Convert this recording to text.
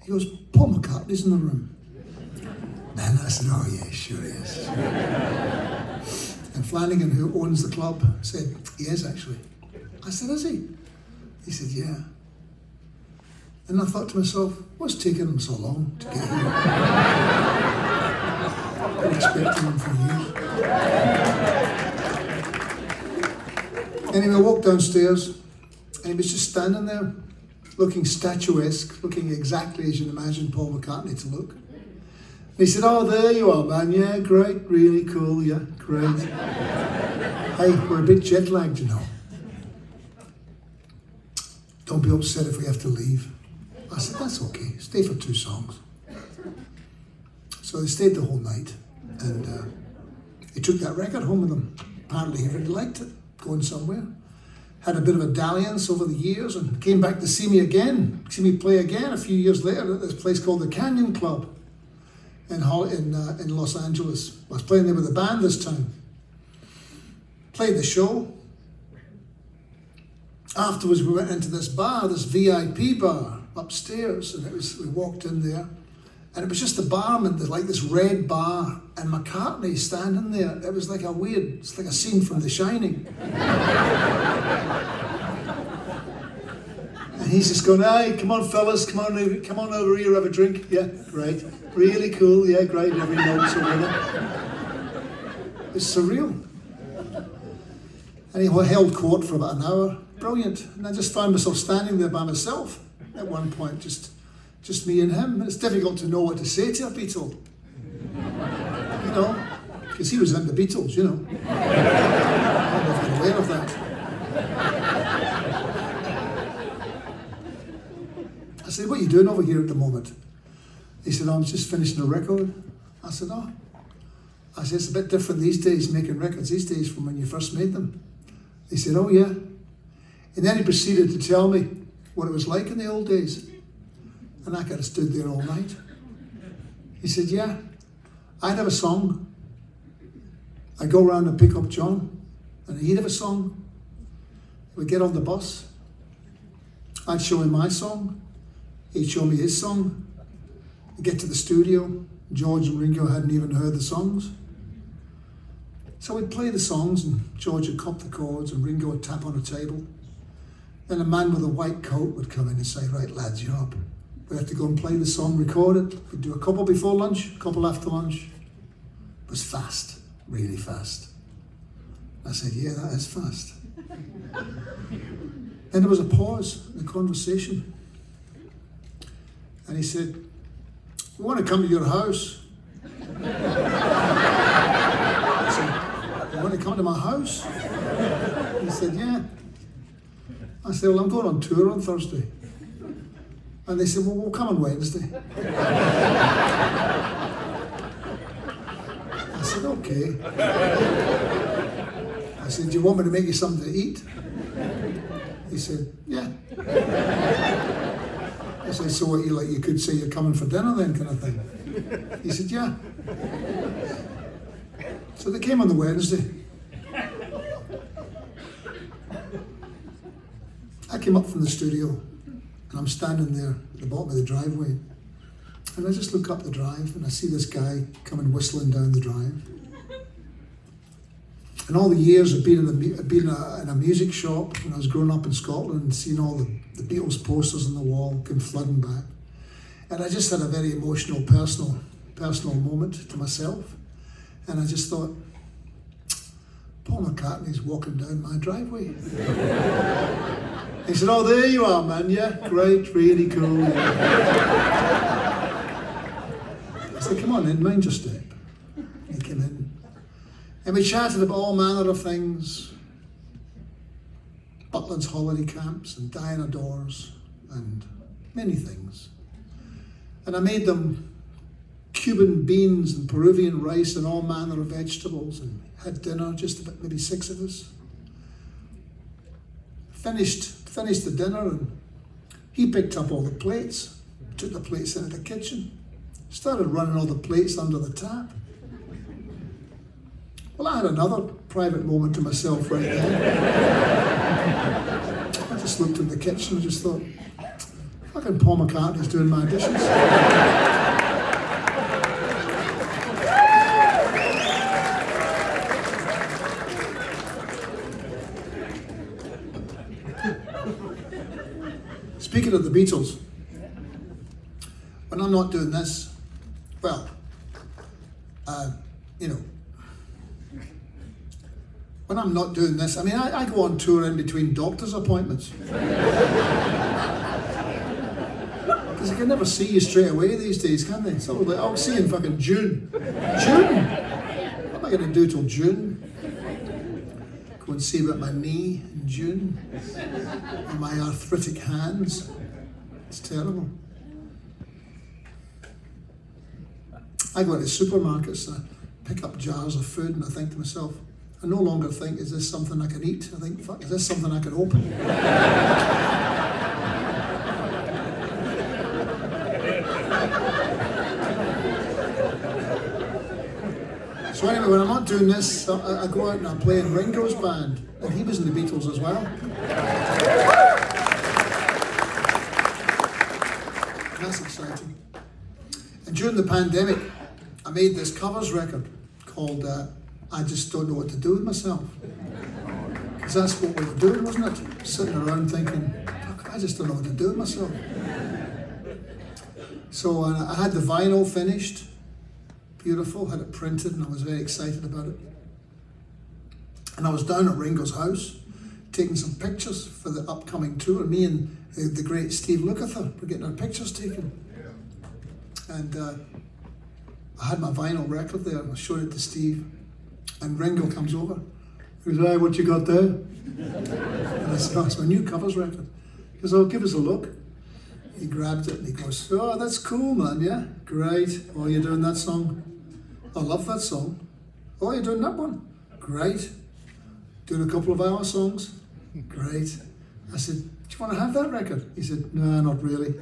He goes, Paul McCartney's in the room. And I said, oh yeah, sure he is. And Flanagan, who owns the club, said, he is actually. I said, is he? He said, yeah. And I thought to myself, what's taking him so long to get here? I've been expecting him for years. Anyway, I walked downstairs, and he was just standing there, looking statuesque, looking exactly as you'd imagine Paul McCartney to look. And he said, oh, there you are, man. Yeah, great, really cool, yeah, great. Hey, we're a bit jet lagged, you know. Don't be upset if we have to leave. I said, that's okay, stay for 2 songs. So they stayed the whole night, and he took that record home with him. Apparently he really liked it, going somewhere. Had a bit of a dalliance over the years and came back to see me play again a few years later at this place called the Canyon Club in Los Angeles. I was playing there with a band this time. Played the show. Afterwards we went into this bar, this VIP bar upstairs, and we walked in there, and it was just the barman, like this red bar, and McCartney standing there. It was like it's like a scene from The Shining. And he's just going, hey, come on fellas, come on over here, have a drink. Yeah, great. Really cool, yeah, great. Every note's a winner. It's surreal. And he held court for about an hour. Brilliant. And I just found myself standing there by myself at one point, just me and him. And it's difficult to know what to say to a Beatle. You know, because he was in the Beatles, you know. I don't know if you're aware of that. I said, what are you doing over here at the moment? He said, oh, I'm just finishing a record. I said, oh. I said, it's a bit different these days, making records these days from when you first made them. He said, oh yeah. And then he proceeded to tell me what it was like in the old days. And I kind of stood there all night. He said, yeah, I'd have a song. I'd go around and pick up John, and he'd have a song. We'd get on the bus. I'd show him my song. He'd show me his song. We'd get to the studio. George and Ringo hadn't even heard the songs. So we'd play the songs, and George would cop the chords, and Ringo would tap on a table. Then a man with a white coat would come in and say, right lads, you're up. We'd have to go and play the song, record it. We'd do a couple before lunch, a couple after lunch. It was fast, really fast. I said, yeah, that is fast. Then there was a pause in the conversation. And he said, we want to come to your house. I said, you want to come to my house? He said, yeah. I said, well, I'm going on tour on Thursday. And they said, well, we'll come on Wednesday. I said, okay. I said, do you want me to make you something to eat? He said, yeah. I said, so what, you could say you're coming for dinner then, kind of thing? He said, yeah. So they came on the Wednesday. I came up from the studio, and I'm standing there at the bottom of the driveway, and I just look up the drive, and I see this guy coming whistling down the drive. And all the years I'd been in a music shop when I was growing up in Scotland, and seeing all the Beatles posters on the wall come flooding back. And I just had a very emotional, personal moment to myself. And I just thought, Paul McCartney's walking down my driveway. He said, oh, there you are, man. Yeah, great, really cool. I said, come on in, mind your step. He came in. And we chatted about all manner of things. Butlins holiday camps and Diana doors and many things. And I made them Cuban beans and Peruvian rice and all manner of vegetables, and had dinner, just about maybe 6 of us. Finished the dinner, and he picked up all the plates, took the plates into the kitchen, started running all the plates under the tap. Well, I had another private moment to myself right there. I just looked in the kitchen and just thought, I Fucking Paul McCartney's doing my dishes. Speaking of the Beatles, when I'm not doing this, well, when I'm not doing this, I mean, I go on tour in between doctor's appointments. Because they can never see you straight away these days, can they? So like, I'll see you in fucking June. June? What am I going to do till June? Go and see about my knee in June. And my arthritic hands. It's terrible. I go into supermarkets and I pick up jars of food and I think to myself, I no longer think, is this something I can eat? I think, fuck, is this something I can open? So anyway, when I'm not doing this, I go out and I play in Ringo's band, and he was in the Beatles as well. And that's exciting. And during the pandemic, I made this covers record called I Just Don't Know What to Do With Myself. Because that's what we were doing, wasn't it? Sitting around thinking, fuck, I just don't know what to do with myself. So I had the vinyl finished, beautiful, had it printed, and I was very excited about it. And I was down at Ringo's house, taking some pictures for the upcoming tour. Me and the great Steve Lukather were getting our pictures taken. And I had my vinyl record there, and I showed it to Steve. And Ringo comes over. He goes, "Hey, what you got there?" And I said, "Oh, it's my new covers record." He goes, "Oh, give us a look." He grabbed it and he goes, "Oh, that's cool, man, yeah, great. Oh, you're doing that song? I love that song. Oh, you're doing that one? Great. Doing a couple of our songs? Great." I said, "Do you want to have that record?" He said, "No, not really."